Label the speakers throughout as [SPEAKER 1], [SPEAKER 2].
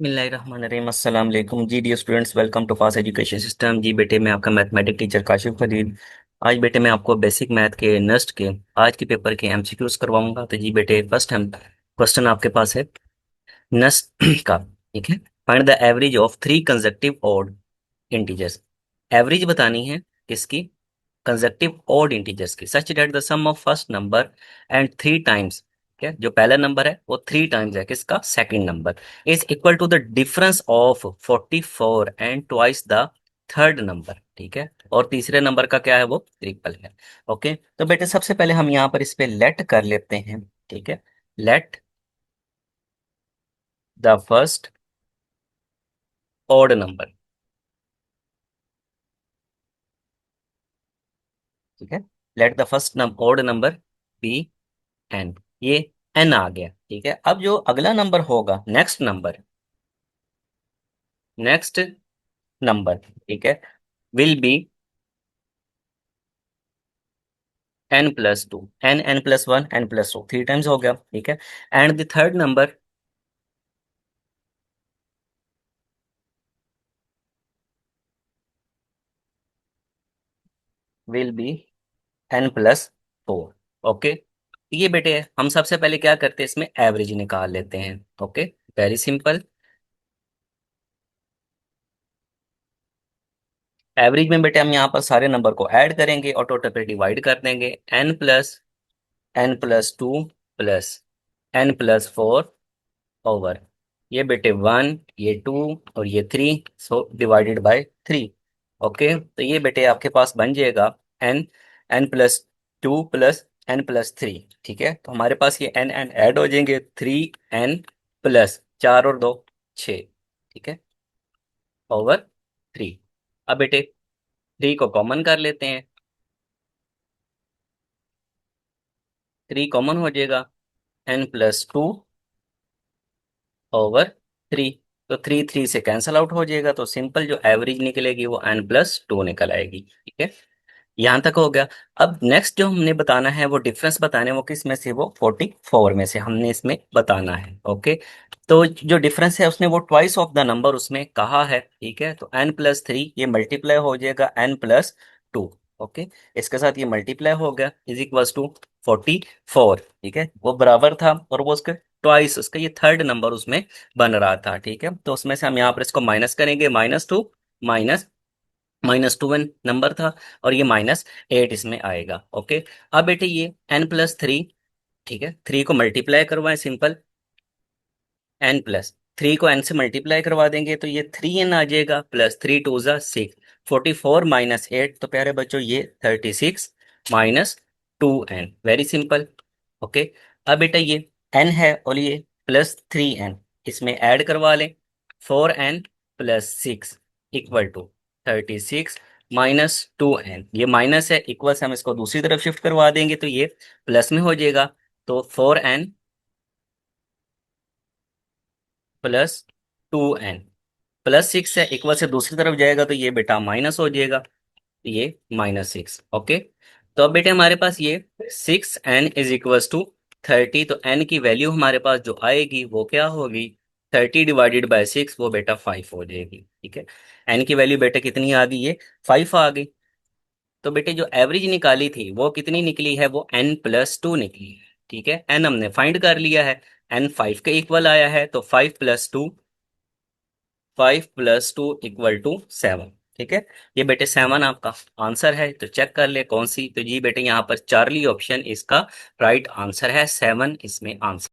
[SPEAKER 1] बिस्मिल्लाहिर्रहमानिर्रहीम अस्सलाम वालेकुम जी dear students, welcome to fast education system. जी बेटे, मैं आपका मैथमेटिक्स टीचर काशिफ फरीद। आज बेटे मैं आपको बेसिक मैथ के नेक्स्ट के आज के पेपर के एमसीक्यूज करवाऊंगा। तो जी बेटे, फर्स्ट हम क्वेश्चन आपके पास है नेक्स्ट का। ठीक है, find the average of three consecutive odd integers. Average बतानी है किसकी? कंसेक्टिव ऑड इंटीजर्स की, such that the sum of first number and three times. क्या जो पहला नंबर है वो थ्री टाइम्स है किसका? Second number. Is equal to the difference of 44 and twice the third number. ठीक है, और तीसरे नंबर का क्या है? वो ट्रिपल है। ओके, तो बेटे सबसे पहले हम यहाँ पर इस पे लेट कर लेते हैं। ठीक है, let the first odd number. ठीक है, let the first odd number be n. ये एन आ गया। ठीक है, अब जो अगला नंबर होगा, नेक्स्ट नंबर, ठीक है, will be n plus two, n plus one, n plus two, three times हो गया। ठीक है, and the third number will be n plus four. Okay, ये बेटे हम सबसे पहले क्या करते हैं, इसमें एवरेज निकाल लेते हैं। Okay, very simple. एवरेज में बेटे हम यहाँ पर सारे नंबर को ऐड करेंगे और टोटल पे डिवाइड कर देंगे। N plus two plus n plus four over ये बेटे वन, ये टू और ये three, so divided by three. Okay, तो ये बेटे आपके पास बन जाएगा n, n plus two plus n plus three. ठीक है, तो हमारे पास ये एन एन ऐड हो जाएंगे, थ्री एन प्लस चार और दो छः। ठीक है, ओवर थ्री। अब बेटे थ्री को कॉमन कर लेते हैं, थ्री कॉमन हो जाएगा, n plus two over three. तो थ्री थ्री से कैंसल आउट हो जाएगा, तो सिंपल जो एवरेज निकलेगी वो एन प्लस टू निकल आएगी। ठीक है, यहाँ तक हो गया। अब नेक्स्ट जो हमने बताना है वो डिफरेंस बताने, वो किस में से? वो 44 में से हमने इसमें बताना है। ओके, तो जो डिफरेंस है उसने वो ट्वाइस ऑफ द नंबर उसमें कहा है। ठीक है, तो एन प्लस थ्री ये मल्टीप्लाई हो जाएगा एन प्लस टू। ओके, इसके साथ ये मल्टीप्लाई हो गया इज इक्वल्स टू 44। ठीक है, वो बराबर था और वो उसके ट्वाइस, उसका ये थर्ड नंबर उसमें बन रहा था। ठीक है, तो उसमें से हम यहाँ पर इसको माइनस करेंगे, -2 माइनस -2 नंबर था और ये -8 इसमें आएगा। ओके, अब बेटे ये n+3, ठीक है, थ्री को मल्टीप्लाई करवाएं सिंपल, n+3 को n से मल्टीप्लाई करवा देंगे तो ये 3n आ जाएगा, प्लस थ्री टू ज़ा सिक्स, 44 -8, तो प्यारे बच्चों ये 36 -2n, वेरी सिंपल। ओके, अब बेटा ये n है और ये +3n, इसमें ऐड करवा लें, 4n+6 इक्वल टू 36 -2n। ये माइनस है, इक्वल से हम इसको दूसरी तरफ शिफ्ट करवा देंगे तो ये प्लस में हो जाएगा। तो 4n+2n, +6 है, इक्वल से दूसरी तरफ जाएगा तो ये बेटा माइनस हो जाएगा, ये -6। ओके, तो अब बेटे हमारे पास ये 6n = 30, तो n की वैल्यू हमारे पास जो आएगी वो क्या होगी? 30 ÷ 6, वो बेटा 5 हो जाएगी। ठीक है, n की वैल्यू बेटा कितनी आ गई? ये 5 आ गई। तो बेटे जो एवरेज निकाली थी वो कितनी निकली है? वो n+2 निकली है। ठीक है, n हमने फाइंड कर लिया है, n 5 के इक्वल आया है, तो 5+2 ठीक है, ये बेटे 7 आपका आंसर है। तो चेक कर ले कौन सी, तो जी बेटे यहाँ पर चार्ली ऑप्शन इसका राइट आंसर है, 7 इसमें आंसर।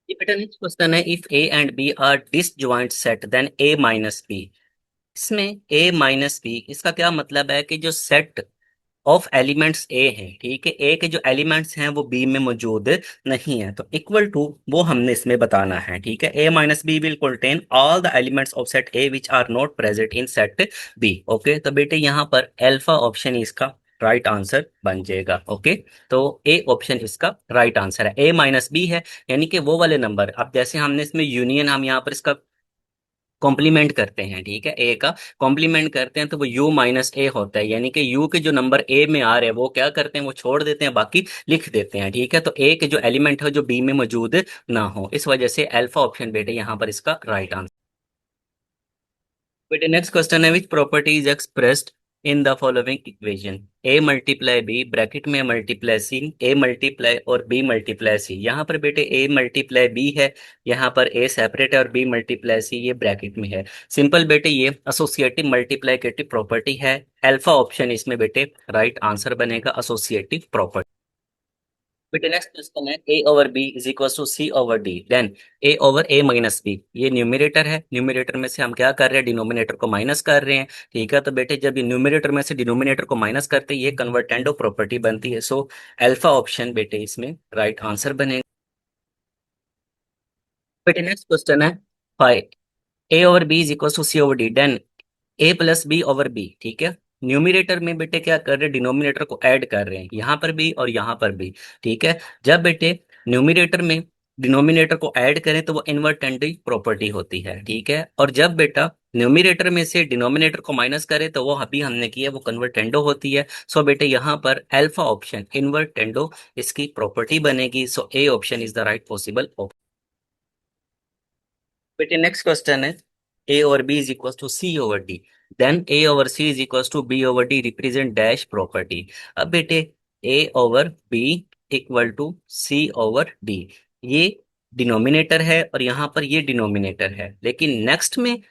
[SPEAKER 1] ये बेटा नेक्स्ट क्वेश्चन है, if A and B are disjoint set then a - b। इसमें a - b इसका क्या मतलब है कि जो सेट ऑफ एलिमेंट्स ए है, ठीक है, ए के जो एलिमेंट्स हैं वो बी में मौजूद नहीं है, तो इक्वल टू वो हमने इसमें बताना है। ठीक है, a - b will contain all the elements of set A which are not present in set B. Okay, तो बेटे यहाँ पर अल्फा ऑप्शन इसका राइट आंसर बन जाएगा। ओके, तो ए ऑप्शन इसका राइट आंसर है, a - b है, यानी कि वो वाले नंबर, अब जैसे हमने इसमें यूनियन, हम यहाँ पर इसका कॉम्प्लीमेंट करते हैं, ठीक है, ए का कॉम्प्लीमेंट करते हैं तो वो यू माइनस ए होता है, यानी कि यू के जो नंबर ए में आ रहे हैं वो क्या करते हैं, वो छोड़ देते हैं, बाकी लिख देते हैं, ठीक है। तो ए के जो एलिमेंट है जो बी में मौजूद ना हो, इस वजह से अल्फा ऑप्शन बेटे यहाँ पर इसका राइट आंसर। बेटे नेक्स्ट क्वेश्चन है, which property is expressed in the following equation, A multiply B bracket में मल्टीप्लाई सी, ए मल्टीप्लाई और बी मल्टीप्लाई सी। यहाँ पर बेटे ए मल्टीप्लाई बी है, यहाँ पर ए सेपरेट है और बी मल्टीप्लाई सी ये ब्रैकेट में है। सिंपल बेटे ये एसोसिएटिव मल्टीप्लाइकेटिव प्रॉपर्टी है, अल्फा ऑप्शन इसमें बेटे राइट आंसर बनेगा, एसोसिएटिव प्रॉपर्टी। बेटे नेक्स्ट क्वेश्चन है, A over B is equal to C over D, then A over A minus B. ये न्यूमरेटर है, न्यूमरेटर में से हम क्या कर रहे हैं, डिनोमिनेटर को माइनस कर रहे हैं, ठीक है। तो बेटे जब ये न्यूमरेटर में से डिनोमिनेटर को माइनस करते हैं ये कन्वर्टेंडो प्रॉपर्टी बनती है, सो अल्फा ऑप्शन बेटे इसमें राइट आंसर बनेगा। बेटे नेक्स्ट क्वेश्चन है, five A over B is equal to C over D, then A plus B over B, ठीक है। न्यूमिनेटर में बेटे क्या कर रहे हैं, डिनोमिनेटर को ऐड कर रहे हैं, यहाँ पर भी और यहाँ पर भी, ठीक है। जब बेटे न्यूमिनेटर में डिनोमिनेटर को ऐड करें तो वो इनवर्टेंडी प्रॉपर्टी होती है, ठीक है। और जब बेटा न्यूमिनेटर में से डिनोमिनेटर को माइनस करें तो वो अभी हमने किया वो कन्वर्टेंडो होती है। सो बेटे यहाँ पर अल्फा ऑप्शन इनवर्टेंडो इसकी प्रॉपर्टी बनेगी, so A option is the right possible option. बेटे नेक्स्ट क्वेश्चन है, A over B is equal to C over D, then A over C is equal to B over D represent dash property. अब बेटे A over B equal to C over D, ये denominator है और यहाँ पर ये denominator है, लेकिन नेक्स्ट में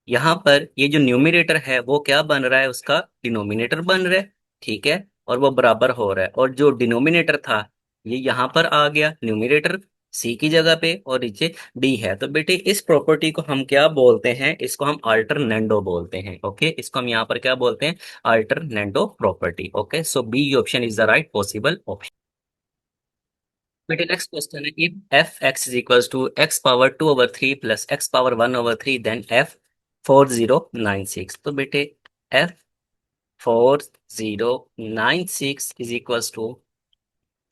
[SPEAKER 1] यहाँ पर ये जो न्यूमिनेटर है वो क्या बन रहा है, उसका डिनोमिनेटर बन रहा है, ठीक है, और वो बराबर हो रहा है, और जो डिनोमिनेटर था ये यहाँ पर आ गया न्यूमिनेटर सी की जगह पे और नीचे डी है। तो बेटे इस प्रॉपर्टी को हम क्या बोलते हैं, इसको हम अल्टरनेंडो बोलते हैं, ओके, इसको हम यहाँ पर क्या बोलते हैं, alternendo property, okay. So B option is the right possible option. बेटे नेक्स्ट क्वेश्चन है, if f x is equal to x power 2/3 plus x power 1/3 then f 4096। तो बेटे एफ 4096 इज इक्वल टू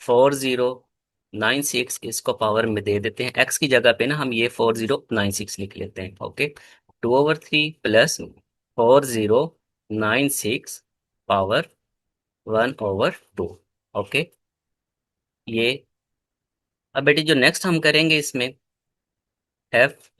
[SPEAKER 1] 4096, इसको पावर में दे देते हैं, x की जगह पे ना हम ये 4096 लिख लेते हैं, ओके। 2/3 plus 4096 power 1/2, okay. ये अब बेटे जो नेक्स्ट हम करेंगे इसमें एफ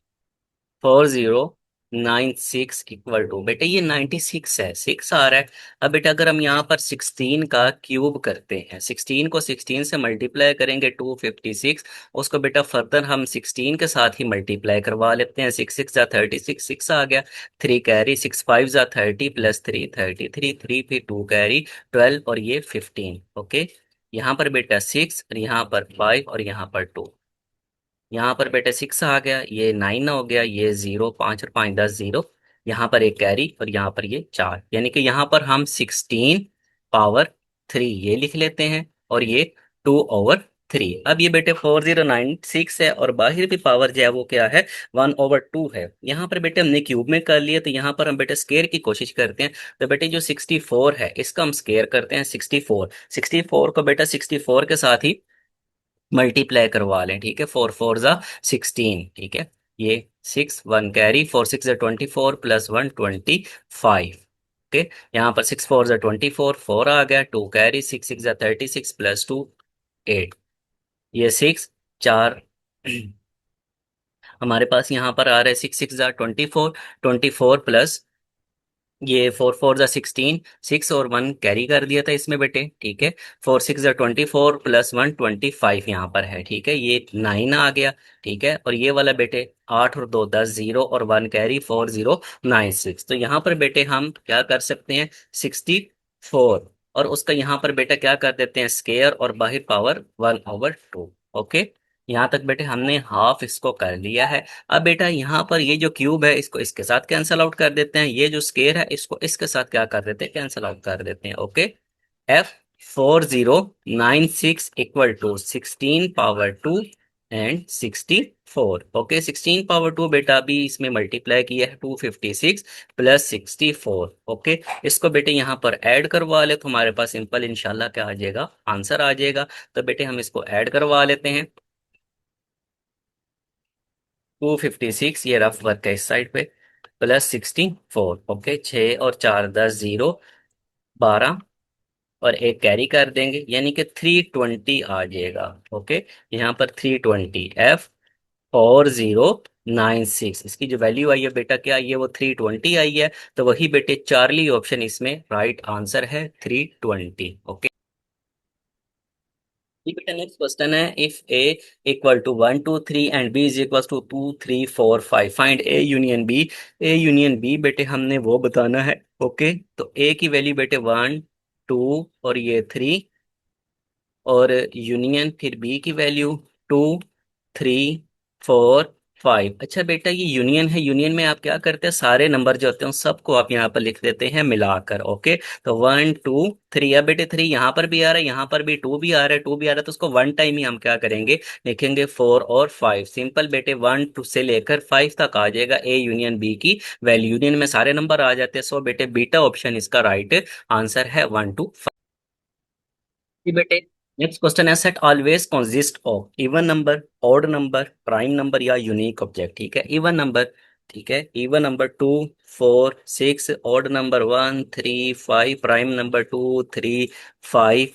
[SPEAKER 1] 4096 इक्वल टू, बेटे ये 96 है, 6 आ रहा है। अब बेटा अगर हम यहाँ पर 16 का क्यूब करते हैं, 16 को 16 से मल्टीप्लाई करेंगे 256, उसको बेटा फर्दर हम 16 के साथ ही मल्टीप्लाई करवा लेते हैं, 6 6 जा 36, 6 आ गया, 3 कैरी, 6 5 जा 30 प्लस 3 33, 3 फिर 2 कैरी 12 और ये 15, ओके। यहाँ पर बेटा 6 और यहाँ पर 5 और यहाँ पर 2, यहाँ पर बेटा 6 आ गया, ये 9 हो गया, ये 0, 5 और 5 10, 0, यहाँ पर एक कैरी और यहाँ पर ये 4, यानी कि यहाँ पर हम 16 पावर 3 ये लिख लेते हैं और ये 2/3। अब ये बेटे 4096 है और बाहर भी पावर जो है वो क्या है, 1/2 है। यहाँ पर बेटे हमने क्यूब में कर लिया, तो यहाँ पर हम बेटे स्केयर की कोशिश करते हैं। तो बेटे जो 64 है इसका हम स्केयर करते हैं, 64 को बेटा 64 के साथ ही मल्टीप्लाई करवा लें, ठीक है, 4 4 जा 16, ठीक है, ये 6 1 कैरी, 4 6 जा 24 प्लस 1 25, ओके। यहाँ पर 6 4 जा 24, 4 आ गया, 2 कैरी, 6 6 जा 36 प्लस 2 8, ये 6 4 हमारे पास यहाँ पर आ रहा है 6 6 जा 24, 24 प्लस ये 4 4 जा 16, 6 और 1 कैरी कर दिया था इसमें बेटे, ठीक है। 4 6 जा 24 प्लस 1 25 यहाँ पर है, ठीक है, ये 9 आ गया, ठीक है। और ये वाला बेटे 8 और 2 10, 0 और 1 कैरी 4096। तो यहाँ पर बेटे हम क्या कर सकते हैं, 64 और उसका यहाँ पर बेटा क्या कर देते हैं स्केयर और बाहर पावर 1/2, ओके। यहाँ तक बेटे हमने हाफ इसको कर लिया है। अब बेटा यहाँ पर ये जो क्यूब है इसको इसके साथ कैंसिल आउट कर देते हैं, ये जो स्केयर है इसको इसके साथ क्या कर देते हैं, कैंसिल आउट कर देते हैं, okay. F 4096 equal to 16 power 2 and 64, okay. 16 power 2 बेटा अभी इसमें मल्टीप्लाई किया है 256 प्लस 64, ओके। इसको बेटे यहाँ पर ऐड करवा ले तो हमारे पास सिंपल इंशाल्लाह क्या आ जाएगा, आंसर आ जाएगा। तो बेटे हम इसको ऐड करवा लेते हैं, 256 ये रफ वर्क है इस साइड पे, प्लस 64। ओके, 6 और 4 10, 0 12 और एक कैरी कर देंगे, यानी कि 320 आ जाएगा। ओके, यहाँ पर 320F4096, इसकी जो वैल्यू आई है बेटा क्या आई है, वो 320 आई है। तो वही बेटे चार्ली ऑप्शन इसमें राइट आंसर है, 320। ओके, ये बेटा नेक्स्ट क्वेश्चन है, if A equal to 1 2 3 and B is equal to 2 3 4 5, find A union B. A union B बेटे हमने वो बताना है। ओके, तो ए की वैल्यू बेटे 1 2 और ये 3, और यूनियन फिर बी की वैल्यू 2 3 4 5। अच्छा बेटा, ये यूनियन है, यूनियन में आप क्या करते हैं, सारे नंबर जो होते हैं उन सबको आप यहाँ पर लिख देते हैं मिलाकर। ओके, तो 1 2 3, अब बेटे 3 यहाँ पर भी आ रहा है, यहाँ पर भी 2 भी आ रहा है, 2 भी आ रहा है, तो उसको वन टाइम ही हम क्या करेंगे, लिखेंगे 4 और 5। सिंपल बेटे 1 2 से लेकर 5 तक आ जाएगा ए यूनियन बी की वैल्यू, यूनियन में सारे नंबर आ जाते हैं। सो बेटे बीटा ऑप्शन इसका राइट आंसर है, 1 2 5। जी बेटे, नेक्स्ट क्वेश्चन है, set always consist of even number, odd number, prime number या यूनिक ऑब्जेक्ट। ठीक है, इवन नंबर, ठीक है, even number 2 4 6, odd number 1 3 5, prime number 2 3 5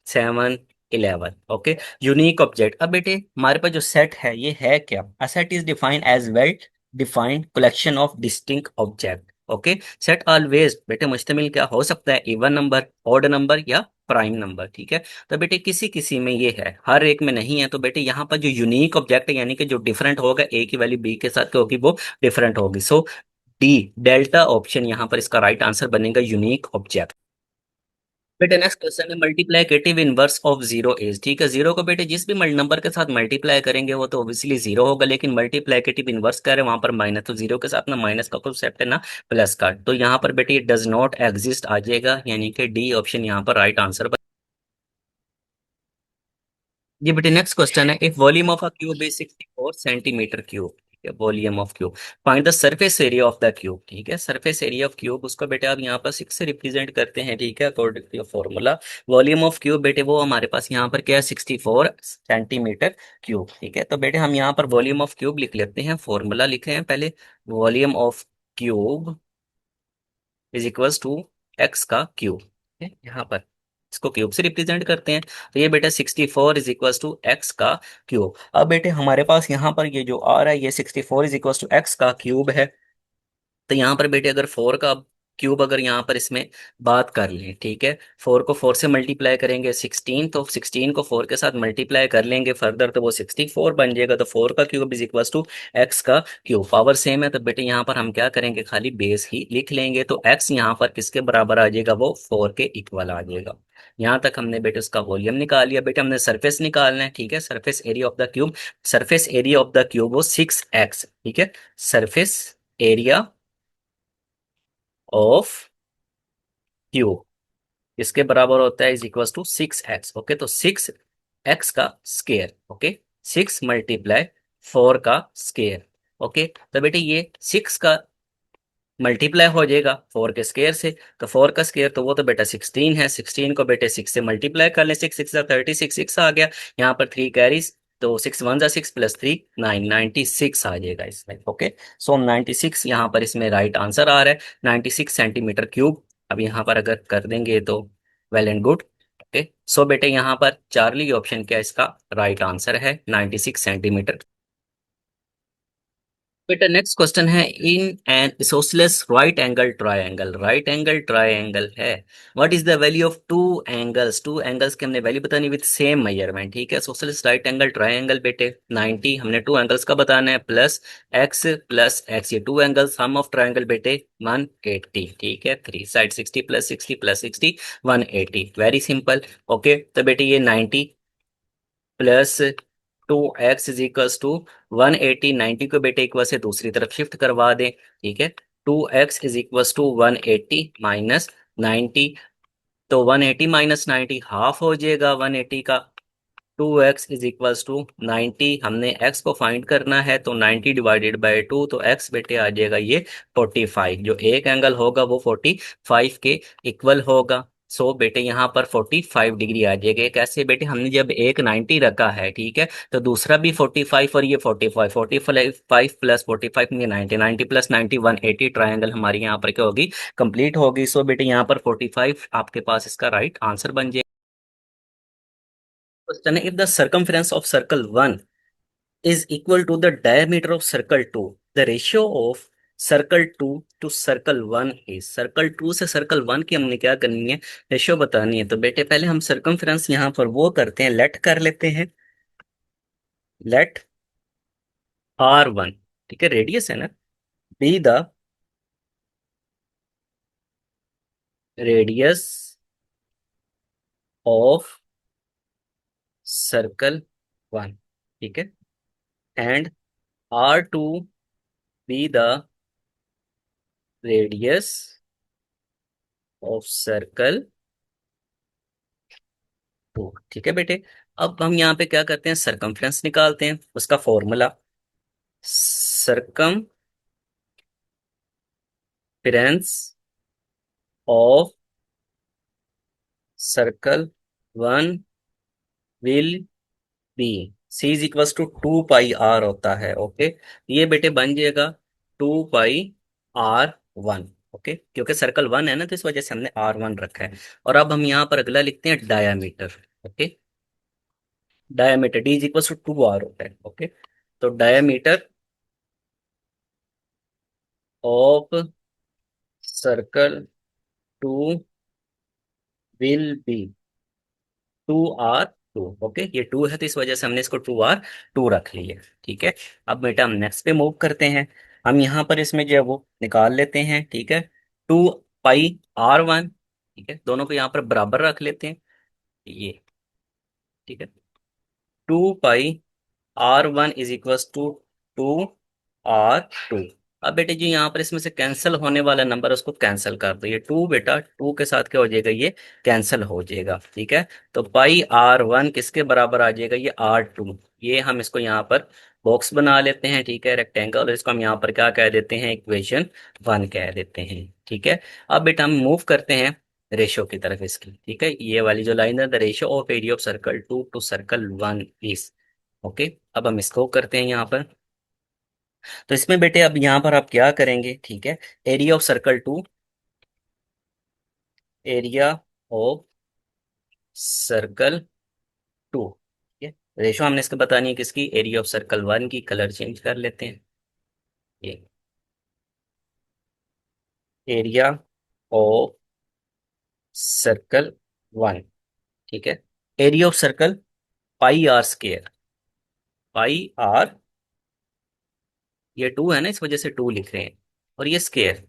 [SPEAKER 1] 7 11। Okay, unique object, अब बेटे हमारे पास जो सेट है ये है क्या, a set is defined as well defined collection of distinct object. Okay, set always बेटे मुश्तमिल क्या हो सकता है, इवन नंबर, ऑड नंबर या प्राइम नंबर। ठीक है, तो बेटे किसी किसी में ये है, हर एक में नहीं है। तो बेटे यहाँ पर जो यूनिक ऑब्जेक्ट है, यानी कि जो डिफरेंट होगा, ए की वैल्यू बी के साथ क्या होगी, वो डिफरेंट होगी। सो डी डेल्टा ऑप्शन यहाँ पर इसका राइट आंसर बनेगा, यूनिक ऑब्जेक्ट। बेटे नेक्स्ट क्वेश्चन है, multiplicative inverse of zero is. ठीक है, जीरो को बेटे जिस भी नंबर के साथ मल्टीप्लाई करेंगे वो तो ऑब्वियसली जीरो होगा, लेकिन मल्टीप्लाइकेटिव इनवर्स कह रहे हैं वहां पर माइनस, तो जीरो के साथ ना माइनस का कॉन्सेप्ट है ना प्लस का, तो यहाँ पर बेटे ये डज नॉट एग्जिस्ट आ जाएगा, यानी कि डी ऑप्शन यहाँ पर राइट आंसर। ये बेटे नेक्स्ट क्वेश्चन है, if volume of a cube is 64 centimetre cube. ठीक है, volume of cube, find the surface area of the cube. ठीक है, सरफेस एरिया ऑफ क्यूब उसको बेटे आप यहाँ पर 6 से रिप्रेजेंट करते हैं। ठीक है, according to formula, volume of cube बेटे वो हमारे पास यहाँ पर क्या है, 64 सेंटीमीटर क्यूब। ठीक है, तो बेटे हम यहाँ पर वॉल्यूम ऑफ क्यूब लिख लेते हैं, फॉर्मूला लिखे हैं पहले, volume of cube is equals to x का क्यूब। यहाँ पर इसको क्यूब से रिप्रेजेंट करते हैं, तो ये बेटा 64 इज इक्वल्स टू एक्स का क्यूब। अब बेटे हमारे पास यहाँ पर ये जो आ रहा है, ये 64 इज इक्वल्स टू एक्स का क्यूब है। तो यहाँ पर बेटे अगर 4 का क्यूब अगर यहाँ पर इसमें बात कर लें, ठीक है, 4 को 4 से मल्टीप्लाई करेंगे 16, तो 16 को 4 के साथ मल्टीप्लाई कर लेंगे फर्दर, तो वो 64 बन जाएगा। तो 4 का cube is equal to x का क्यूब, पावर सेम है, तो बेटे यहाँ पर हम क्या करेंगे, खाली बेस ही लिख लेंगे। तो एक्स यहाँ पर किसके बराबर आ जाएगा, वो 4 के इक्वल आ जाएगा। यहाँ तक हमने बेटे उसका वॉल्यूम निकाल लिया। बेटे हमने सरफेस निकालना है, ठीक है, surface area of the cube, surface area of the cube वो 6x। ठीक है, सरफेस एरिया ऑफ क्यूब इसके बराबर होता है is equal to 6x। Okay, तो 6x का स्केयर। ओके, 6 × 4 का स्केयर। ओके, तो बेटे ये 6 का मल्टीप्लाई हो जाएगा 4 के स्केयर से, तो 4 का स्केयर तो वो तो बेटा 16 है, 16 को बेटे 6 से मल्टीप्लाई कर लें, 6 6 36, 6 आ गया, यहाँ पर 3 कैरीज, तो 6 1 6 प्लस 3 9, 96 आ जाएगा इसमें। ओके, सो 96 यहाँ पर इसमें राइट आंसर आ रहा है, 96 सेंटीमीटर क्यूब। अब यहाँ पर अगर कर देंगे तो वेल एंड गुड। ओके, सो बेटे यहाँ पर चार्ली ऑप्शन क्या इसका राइट आंसर है, 96 सेंटीमीटर। बेटा नेक्स्ट क्वेश्चन है, in an isosceles right angle triangle, right angle triangle है, what is the value of two angles की हमने वैल्यू बतानी विद सेम मेजरमेंट। ठीक है, isosceles राइट एंगल ट्रायंगल बेटे 90, हमने टू एंगल्स का बताना है, प्लस एक्स, ये to angle sum of triangle बेटे 180। ठीक है, थ्री साइड 60 प्लस 60 प्लस 60 180, वेरी सिंपल। ओके, तो बेटे ये 90 plus 2x is equals to 180, 90 को बेटे इक्वल से दूसरी तरफ शिफ्ट करवा दें। ठीक है, 2x is equals to 180 minus 90, तो 180 माइनस 90 हाफ हो जाएगा 180 का। 2x इज इक्वल्स टू 90, हमने x को फाइंड करना है, तो 90 डिवाइडेड बाई 2, तो x बेटे आ जाएगा ये 45, जो एक एंगल होगा वो 45 के इक्वल होगा। सो बेटे यहाँ पर 45 डिग्री आ जाएगा। कैसे बेटे, हमने जब एक 90 रखा है, ठीक है, तो दूसरा भी 45 और ये 45, 45 प्लस 45 में 90, 90 प्लस 90 180, ट्रायंगल हमारी यहाँ पर क्या होगी, कंप्लीट होगी। सो बेटे यहाँ पर 45 आपके पास इसका राइट आंसर बन जाएगा। क्वेश्चन है, if the circumference of circle 1 is equal to the diameter of circle 2, the ratio of circle 2 to circle 1 is, circle 2 से सर्कल 1 की हमने क्या करनी है, रेशियो बतानी है। तो बेटे पहले हम सर्कमफ्रेंस यहाँ पर वो करते हैं, लेट कर लेते हैं, लेट R1, ठीक है, रेडियस है ना, be the radius of circle 1, ठीक है, and R2 be the radius of circle 2, ठीक है बेटे। अब हम यहाँ पे क्या करते हैं, सरकमफ्रेंस निकालते हैं, उसका formula circumference of circle 1 will be C is equal to 2 pi r होता है, ओके। ये बेटे बन जाएगा 2 पाई R1, ओके, क्योंकि सर्कल 1 है ना, तो इस वजह से हमने R1 रखा है। और अब हम यहाँ पर अगला लिखते हैं diameter, okay, diameter D is equal to 2R होता है, ओके। तो diameter of circle 2 will be 2R2, okay, ये 2 है तो इस वजह से हमने इसको 2R2 रख लिया, ठीक है। अब बेटा हम नेक्स्ट पे मूव करते हैं। हम यहाँ पर इसमें जो है वो निकाल लेते हैं, ठीक है, 2 पाई R1, ठीक है, दोनों को यहाँ पर बराबर रख लेते हैं, ये, ठीक है, 2 पाई R1 is equal to 2R2। अब बेटे जी यहाँ पर इसमें से कैंसिल होने वाला नंबर उसको कैंसिल कर दो, ये 2 बेटा 2 के साथ क्या हो जाएगा, ये कैंसिल हो जाएगा, ठीक है। तो पाई R1 किसके बराबर आ जाएगा, ये R2। ये हम इसको यहाँ पर बॉक्स बना लेते हैं, ठीक है, रेक्टेंगल, और इसको हम यहाँ पर क्या कह देते हैं, इक्वेशन 1 कह देते हैं, ठीक है। अब बेटा हम मूव करते हैं रेशो की तरफ इसकी, ठीक है, ये वाली जो लाइन है, the ratio of area of circle 2 to circle 1 is, okay. अब हम इसको करते हैं यहाँ पर। तो इसमें बेटे अब यहाँ पर आप क्या करेंगे, ठीक है, area of circle 2, area of circle 2, ठीक है, रेशो हमने इसको बतानी है किसकी, एरिया ऑफ सर्कल 1 की। कलर चेंज कर लेते हैं, ये एरिया ऑफ सर्कल 1, ठीक है, area of circle pi R², pi R, ये 2 है ना, इस वजह से 2 लिख रहे हैं, और ये स्केयर,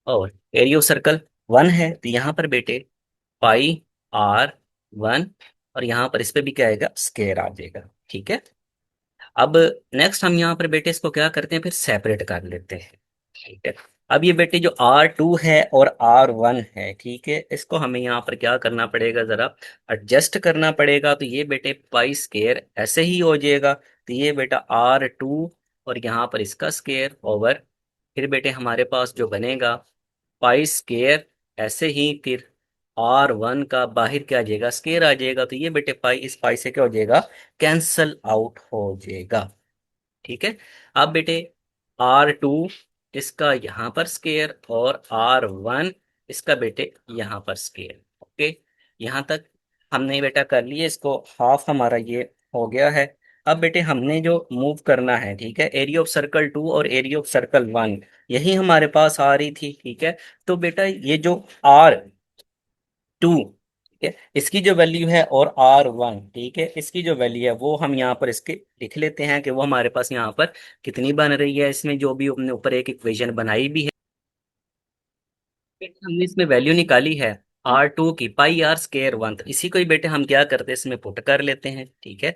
[SPEAKER 1] और एरिया ऑफ सर्कल 1 है, तो यहाँ पर बेटे पाई R1, और यहाँ पर इस पे भी क्या आएगा, स्केयर आ जाएगा, ठीक है। अब नेक्स्ट हम यहाँ पर बेटे इसको क्या करते हैं, फिर सेपरेट कर लेते हैं, ठीक है। अब ये बेटे जो R2 है और R1 है, ठीक है, इसको हमें यहाँ पर क्या करना पड़ेगा, जरा एडजस्ट करना पड़ेगा। तो ये बेटे पाई स्केयर ऐसे ही हो जाएगा, तो ये बेटा R2 और यहाँ पर इसका स्केयर ओवर, फिर बेटे हमारे पास जो बनेगा पाई स्केयर, ऐसे ही फिर R1 का बाहर क्या आ जाएगा, स्केयर आ जाएगा। तो ये बेटे पाई इस पाई से क्या हो जाएगा, कैंसल आउट हो जाएगा, ठीक है। अब बेटे R2 इसका यहाँ पर स्केयर, और R1 इसका बेटे यहाँ पर स्केयर, ओके। यहाँ तक हमने बेटा कर लिए, इसको हाफ हमारा ये हो गया है। अब बेटे हमने जो मूव करना है, ठीक है, एरिया ऑफ सर्कल 2 और एरिया ऑफ सर्कल 1 यही हमारे पास आ रही थी, ठीक है। तो बेटा ये जो R2, ठीक है, इसकी जो वैल्यू है, और R1, ठीक है, इसकी जो वैल्यू है वो हम यहाँ पर इसके लिख लेते हैं कि वो हमारे पास यहाँ पर कितनी बन रही है। इसमें जो भी हमने ऊपर एक इक्वेशन बनाई भी है, हमने इसमें वैल्यू निकाली है R2 की पाई R²1, तो इसी को ही बेटे हम क्या करते हैं, इसमें पुट कर लेते हैं, ठीक है।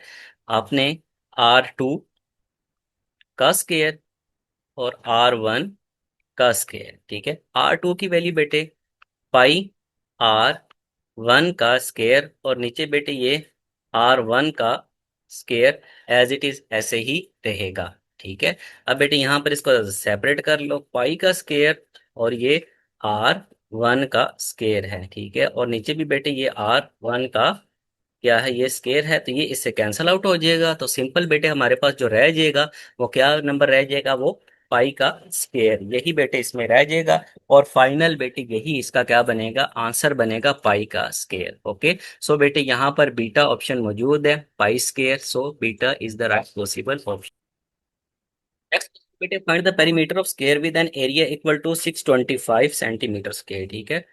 [SPEAKER 1] आपने R2 का स्केयर और R1 का स्केयर, ठीक है, R2 की वैल्यू बेटे पाई R1 का स्केयर, और नीचे बेटे ये R1 का स्केयर एज इट इज ऐसे ही रहेगा, ठीक है। अब बेटे यहाँ पर इसको सेपरेट कर लो, पाई का स्केयर और ये R1 का स्केयर है, ठीक है। और नीचे भी बेटे ये R1 का क्या है, ये स्केयर है, तो ये इससे कैंसल आउट हो जाएगा। तो सिंपल बेटे हमारे पास जो रह जाएगा वो क्या नंबर रह जाएगा, वो पाई का स्केयर, यही बेटे इसमें रह जाएगा। और फाइनल बेटे यही इसका क्या बनेगा, आंसर बनेगा पाई का स्केयर। ओके, सो बेटे यहाँ पर बीटा ऑप्शन मौजूद है, pi square, so beta is the right possible option. Next बेटे find the perimeter of square with an area equal to 625 centimetre square, ठीक है।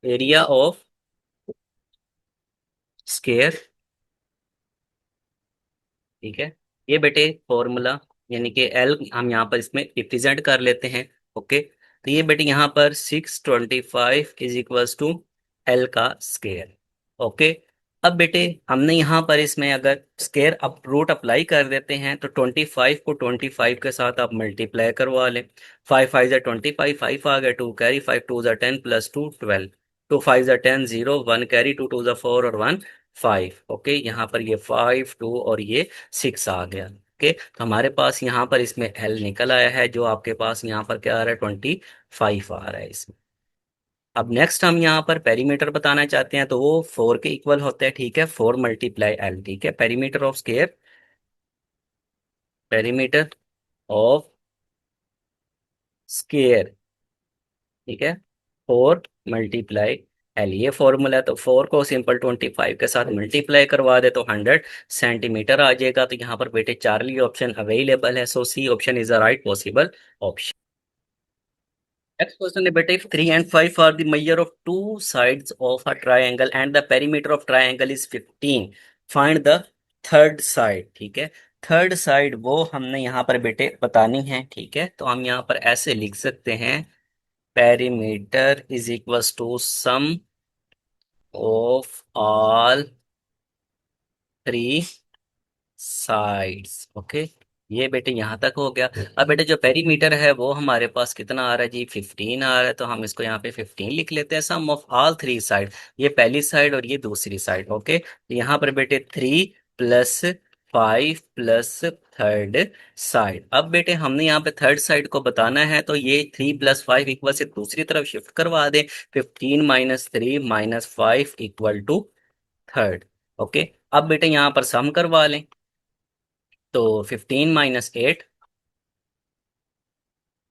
[SPEAKER 1] एरिया ऑफ स्केयर, ठीक है। ये बेटे फॉर्मूला यानी कि एल हम यहाँ पर इसमें रिप्रेजेंट कर लेते हैं। ओके, तो ये बेटे यहाँ पर 625 इज इक्वल्स टू एल का स्केयर। ओके, अब बेटे हमने यहाँ पर इसमें अगर स्केयर अप रूट अप्लाई कर देते हैं तो 25 को 25 के साथ आप मल्टीप्लाई करवा लें। 5 5 जा 25, 5 आ गया, 2 कैरी, 5 2 जा 10 प्लस 2 12, 2 5 जा 10, 0 1 कैरी, 2 2 जा 4 और 1 5। ओके, यहाँ पर ये 5 2 और ये 6 आ गया। ओके, तो हमारे पास यहाँ पर इसमें एल निकल आया है, जो आपके पास यहाँ पर क्या आ रहा है, 25 आ रहा है इसमें। अब नेक्स्ट हम यहाँ पर पेरीमीटर बताना चाहते हैं, तो वो 4 के इक्वल होता है, ठीक है। 4 मल्टीप्लाई एल, ठीक है। Perimeter of square, perimeter of square, ठीक है, 4 मल्टीप्लाई एल, ये फॉर्मूला है। तो 4 को सिंपल 25 के साथ मल्टीप्लाई करवा दे तो 100 सेंटीमीटर आ जाएगा। तो यहाँ पर बेटे चार्ली ऑप्शन अवेलेबल है, so C option is the right possible option. Next question है बेटे, if 3 and 5 are the measure of two sides of a triangle and the perimeter of triangle is 15, find the third side, ठीक है। Third side वो हमने यहाँ पर बेटे बतानी है, ठीक है। तो हम यहाँ पर ऐसे लिख सकते हैं, perimeter is equals to sum of all three sides। Okay, ये बेटे यहाँ तक हो गया। अब बेटे जो पेरीमीटर है वो हमारे पास कितना आ रहा है जी, 15 आ रहा है। तो हम इसको यहाँ पे 15 लिख लेते हैं। सम ऑफ ऑल थ्री साइड, ये पहली साइड और ये दूसरी साइड। ओके, तो यहाँ पर बेटे 3 + 5 प्लस थर्ड साइड। अब बेटे हमने यहाँ पे थर्ड साइड को बताना है, तो ये 3 + 5 इक्वल से दूसरी तरफ शिफ्ट करवा दें। 15 - 3 - 5 इक्वल टू थर्ड। ओके, अब बेटे यहाँ पर सम करवा लें, तो 15 - 8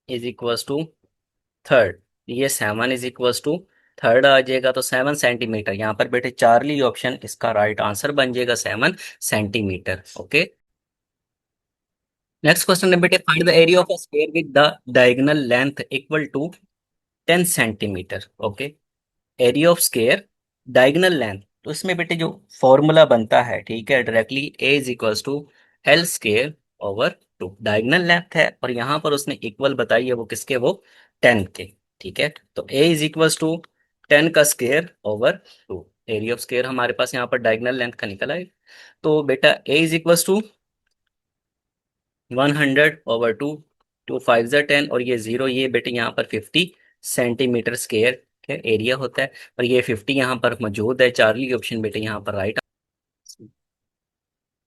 [SPEAKER 1] इज इक्वल्स टू थर्ड, ये 7 इज इक्वल्स टू थर्ड आ जाएगा। तो 7 सेंटीमीटर, यहाँ पर बेटे चार्ली ऑप्शन इसका राइट आंसर बन जाएगा, 7 सेंटीमीटर। ओके, नेक्स्ट क्वेश्चन है बेटे, find the area of a square with the diagonal length equal to 10 centimetre. Okay, area of square diagonal length, तो इसमें बेटे जो फॉर्मूला बनता है, ठीक है, directly A is equals to L square over 2। Diagonal length है और यहाँ पर उसने इक्वल बताई है, वो किसके, वो 10 के, ठीक है। तो ए इज इक्वल्स टू 10 का square over 2, area of square हमारे पास यहाँ पर डायगोनल लेंथ का निकला है। तो बेटा ए इज इक्वल्स टू 100/2, 2 5 × 10 और ये 0, ये बेटे यहाँ पर 50 सेंटीमीटर स्क्वायर एरिया होता है। और ये 50 यहाँ पर मौजूद है, चार्ली ऑप्शन बेटे यहाँ पर राइट।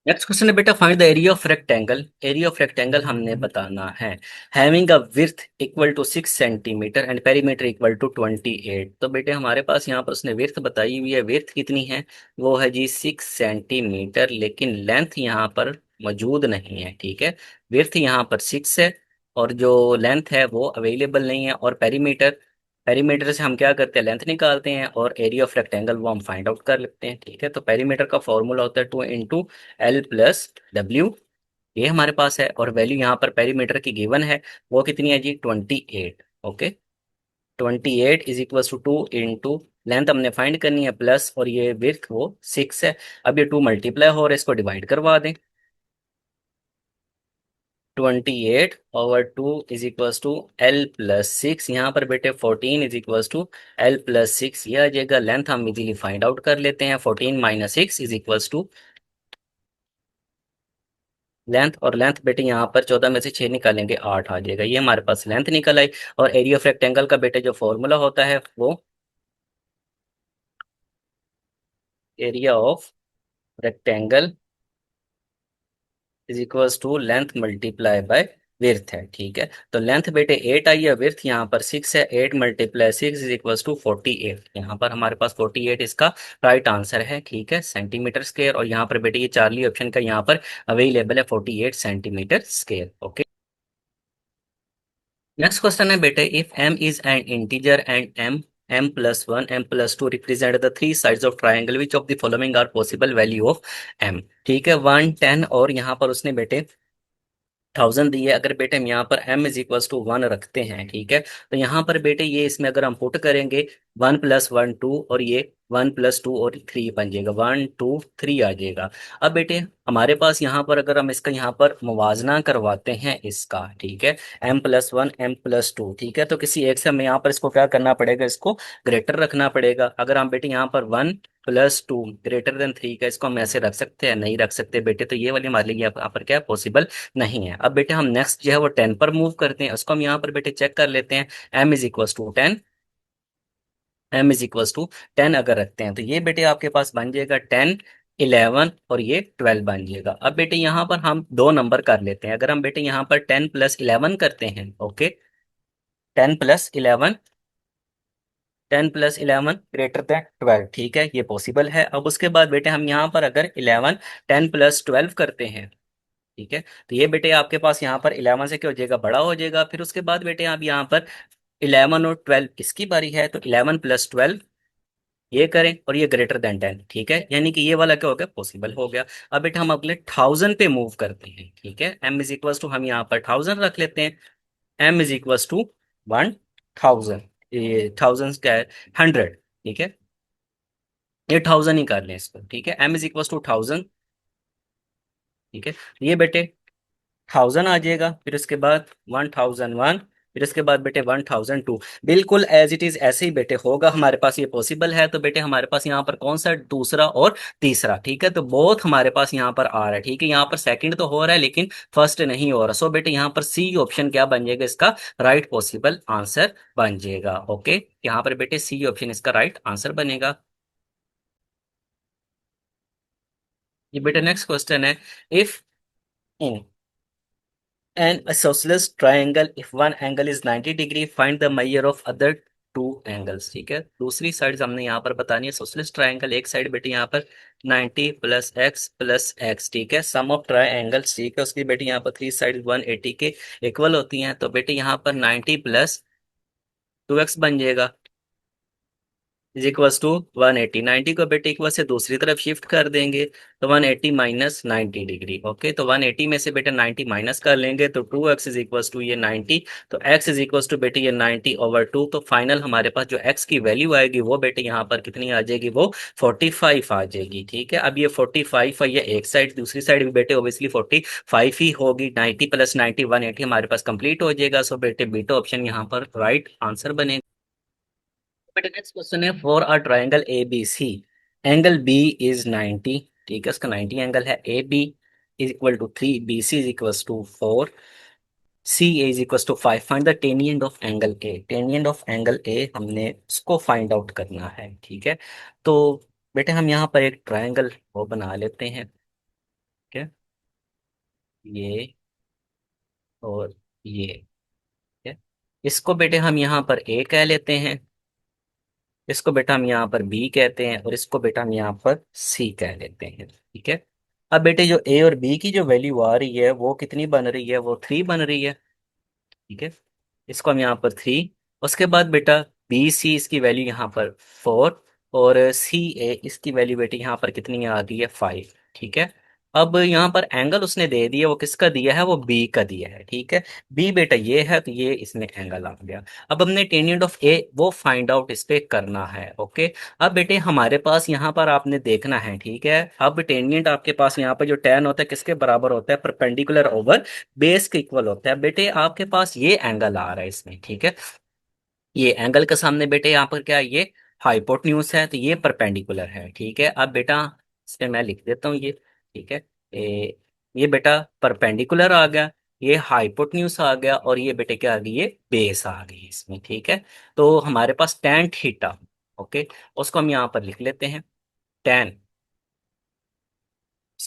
[SPEAKER 1] नेक्स्ट क्वेश्चन है बेटा, find the area of rectangle. Area of rectangle हमने बताना है, having a width equal to 6 centimetre and perimeter equal to 28। तो बेटे हमारे पास यहाँ पर उसने विड्थ बताई हुई है, विड्थ कितनी है, वो है जी 6 सेंटीमीटर, लेकिन लेंथ यहाँ पर मौजूद नहीं है, ठीक है। विड्थ यहाँ पर 6 है और जो लेंथ है वो अवेलेबल नहीं है। और पेरीमीटर, पेरीमीटर से हम क्या करते हैं, लेंथ निकालते हैं, और एरिया ऑफ रेक्टेंगल वो हम फाइंड आउट कर लेते हैं, ठीक है। तो पेरीमीटर का फॉर्मूला होता है 2 × L + W, ये हमारे पास है। और वैल्यू यहाँ पर पेरीमीटर की गिवन है, वो कितनी है जी, 28। Okay, 28 is equal to 2 × length हमने फाइंड करनी है प्लस, और ये विड्थ वो 6 है। अब ये 2 मल्टीप्लाई हो और इसको डिवाइड करवा दें। 28/2 इज इक्वल्स टू L + 6, यहाँ पर बेटे 14 इज इक्वल्स टू L + 6, ये आ जाएगा। लेंथ हम इजीली फाइंड आउट कर लेते हैं, 14 - 6 इज इक्वल्स टू लेंथ, और लेंथ बेटे यहाँ पर 14 में से 6 निकालेंगे 8 आ जाएगा, ये हमारे पास लेंथ निकल आई। और एरिया ऑफ रेक्टेंगल का बेटे जो फॉर्मूला होता है, वो area of rectangle is equals to length multiply by width है, ठीक है। तो लेंथ बेटे 8 आई है, विर्थ यहाँ पर 6 है, 8 मल्टीप्लाई 6 इज इक्वल टू 48। यहाँ पर हमारे पास 48 इसका राइट आंसर है, ठीक है, सेंटीमीटर स्क्वायर। और यहाँ पर बेटे ये चार्ली ऑप्शन का यहाँ पर अवेलेबल है 48 centimetre square. Okay, next question है बेटे, if m is an integer and m plus one m plus two represent the three sides of triangle which of the following are possible value of m, ठीक है, 1 10 और यहाँ पर उसने बेटे 1000 दी है। अगर बेटे हम यहाँ पर m इज इक्वल टू 1 रखते हैं, ठीक है, तो यहाँ पर बेटे ये इसमें अगर हम पुट करेंगे 1 प्लस वन टू, और ये 1 प्लस टू और 3 बन जाएगा, 1 2 3 आ जाएगा। अब बेटे हमारे पास यहाँ पर अगर हम इसका यहाँ पर मुवाजना करवाते हैं इसका, ठीक है, m plus one m plus to, ठीक है, तो किसी एक से हमें यहाँ पर इसको क्या करना पड़ेगा, इसको ग्रेटर रखना पड़ेगा। अगर हम बेटे यहाँ पर 1 प्लस टू ग्रेटर देन 3 का इसको हम ऐसे रख सकते हैं, नहीं रख सकते बेटे, तो ये वाली हमारे लिए यहाँ पर क्या पॉसिबल नहीं है। अब बेटे हम नेक्स्ट जो है वो 10 पर मूव करते हैं, उसको हम यहाँ पर बेटे चेक कर लेते हैं। m is equal to 10, m is equal to 10 अगर रखते हैं तो ये बेटे आपके पास बन जाएगा 10 11 और ये 12 बन जाएगा। अब बेटे यहाँ पर हम दो नंबर कर लेते हैं। अगर हम बेटे यहाँ पर 10 प्लस 11 करते हैं, okay, 10 plus 11, 10 plus 11 greater than 12, ठीक है, ये पॉसिबल है। अब उसके बाद बेटे हम यहाँ पर अगर 11 10 प्लस 12 करते हैं, ठीक है, तो ये बेटे आपके पास यहाँ पर 11 से क्या हो जाएगा, बड़ा हो जाएगा। फिर उसके बाद बेटे आप यहाँ पर 11 और 12 किसकी बारी है, तो 11 प्लस 12 ये करें और ये ग्रेटर देन 10, ठीक है, यानी कि ये वाला क्या हो गया, पॉसिबल हो गया। अब बेटा हम अगले 1000 पे मूव करते हैं, ठीक है, m इज इक्वल टू हम यहाँ पर 1000 रख लेते हैं। m इज इक्वल टू 1000, ये 1000 क्या है, 100, ठीक है, ये 1000 ही कर लें इसको, ठीक है, m इज इक्वल टू 1000, ठीक है, ये बेटे 1000 आ जाएगा। फिर उसके बाद 1001, फिर उसके बाद बेटे 1002, बिल्कुल एज इट इज ऐसे ही बेटे होगा। हमारे पास ये पॉसिबल है, तो बेटे हमारे पास यहाँ पर कौन सा, दूसरा और तीसरा, ठीक है, तो बोथ हमारे पास यहाँ पर आ रहा है, ठीक है, यहाँ पर सेकंड तो हो रहा है लेकिन फर्स्ट नहीं हो रहा। सो बेटे यहाँ पर सी ऑप्शन क्या बन जाएगा, इसका राइट पॉसिबल आंसर बन जाएगा। ओके, यहाँ पर बेटे सी ऑप्शन इसका राइट आंसर बनेगा। ये बेटे नेक्स्ट क्वेश्चन है, if in an isosceles triangle if one angle is 90 degree find the measure of other two angles, ठीक है, दूसरी साइड हमने यहाँ पर बतानी है। सोशलिस्ट ट्राइंगल एक साइड बेटी यहाँ पर 90 प्लस एक्स प्लस एक्स, ठीक है, सम ऑफ ट्राई एंगल्स, ठीक है, उसकी बेटी यहाँ पर थ्री साइड 180 के इक्वल होती हैं। तो बेटी यहाँ पर 90 प्लस 2x बन जाएगा इज इक्वल टू 180। 90 को बेटे इक्वल से दूसरी तरफ शिफ्ट कर देंगे तो 180 माइनस 90 डिग्री। ओके, तो 180 में से बेटे 90 माइनस कर लेंगे तो 2x इज इक्वल टू ये 90, तो x इज इक्वल टू बेटे ये 90 ओवर 2। तो फाइनल हमारे पास जो x की वैल्यू आएगी वो बेटे यहाँ पर कितनी आ जाएगी, वो 45 आ जाएगी, ठीक है। अब ये 45 है, ये एक साइड, दूसरी साइड भी बेटे ऑब्वियसली 45 ही होगी। 90 प्लस 90 180 हमारे पास कंप्लीट हो जाएगा। सो बेटे बीटा ऑप्शन यहाँ पर राइट आंसर बनेगा। बेटा नेक्स्ट क्वेश्चन है, for a triangle A B C angle B is 90, ठीक है, उसका 90 एंगल है। A B is equal to 3, B C is equal to 4, C A is equal to 5, find the tangent of angle A. Tangent of angle A हमने उसको find out करना है, ठीक है। तो बेटे हम यहाँ पर एक ट्राइंगल वो बना लेते हैं, ठीक है, ये और ये, ठीक है, इसको बेटे हम यहाँ पर ए कह लेते हैं, इसको बेटा हम यहाँ पर बी कहते हैं, और इसको बेटा हम यहाँ पर सी कह लेते हैं, ठीक है। अब बेटे जो ए और बी की जो वैल्यू आ रही है वो कितनी बन रही है, वो 3 बन रही है, ठीक है, इसको हम यहाँ पर 3। उसके बाद बेटा बी सी इसकी वैल्यू यहाँ पर 4, और सी ए इसकी वैल्यू बेटे यहाँ पर कितनी आ गई है, 5, ठीक है। अब यहाँ पर एंगल उसने दे दिया, वो किसका दिया है, वो बी का दिया है, ठीक है, बी बेटा ये है तो ये इसमें एंगल आ गया। अब हमने टेनियंट ऑफ ए वो फाइंड आउट इस पे करना है। ओके, अब बेटे हमारे पास यहाँ पर आपने देखना है, ठीक है, अब टेनियंट आपके पास यहाँ पर जो tan होता है किसके बराबर होता है, परपेंडिकुलर ओवर बेस के इक्वल होता है। बेटे आपके पास ये एंगल आ रहा है इसमें, ठीक है, ये एंगल के सामने बेटे यहाँ पर क्या है, ये हाइपोटेन्यूज है, तो ये परपेंडिकुलर है, ठीक है। अब बेटा इस पे मैं लिख देता हूँ ये, ठीक है, ये बेटा परपेंडिकुलर आ गया, ये हाइपोटेन्यूज आ गया, और ये बेटे क्या आ गई, ये बेस आ गई इसमें, ठीक है। तो हमारे पास tan थीटा, ओके, उसको हम यहाँ पर लिख लेते हैं, tan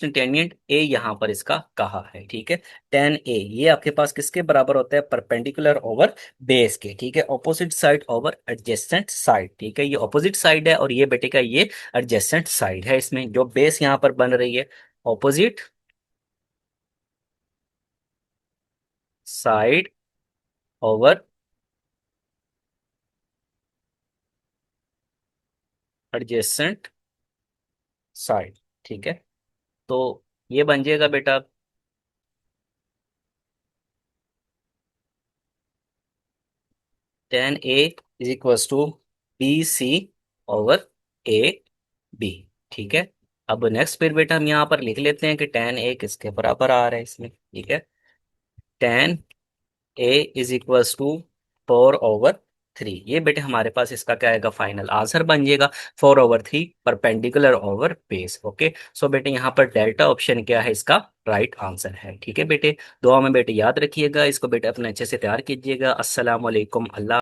[SPEAKER 1] टेंजेंट ए यहाँ पर इसका कहा है, ठीक है। टेन ए ये आपके पास किसके बराबर होता है, परपेंडिकुलर ओवर बेस के, ठीक है, opposite side over adjacent side, ठीक है। ये ऑपोजिट साइड है और ये बेटे का ये एडजेसेंट साइड है। इसमें जो बेस यहाँ पर बन रही है, opposite side over adjacent side, ठीक है। तो ये बन जाएगा बेटा, tan A is equal to B C over A B, ठीक है। अब नेक्स्ट फिर बेटा हम यहाँ पर लिख लेते हैं कि टेन ए किसके बराबर आ रहा है इसमें, ठीक है। Tan A is equals to 4/3। ये बेटे हमारे पास इसका क्या आएगा, फाइनल आंसर बन जाएगा 4/3 परपेंडिकुलर ओवर बेस। ओके, सो बेटे यहाँ पर डेल्टा ऑप्शन क्या है, इसका राइट आंसर है, ठीक है बेटे। दुआ में बेटे याद रखिएगा इसको, बेटे अपने अच्छे से तैयार कीजिएगा। अस्सलाम वालेकुम, अल्लाह।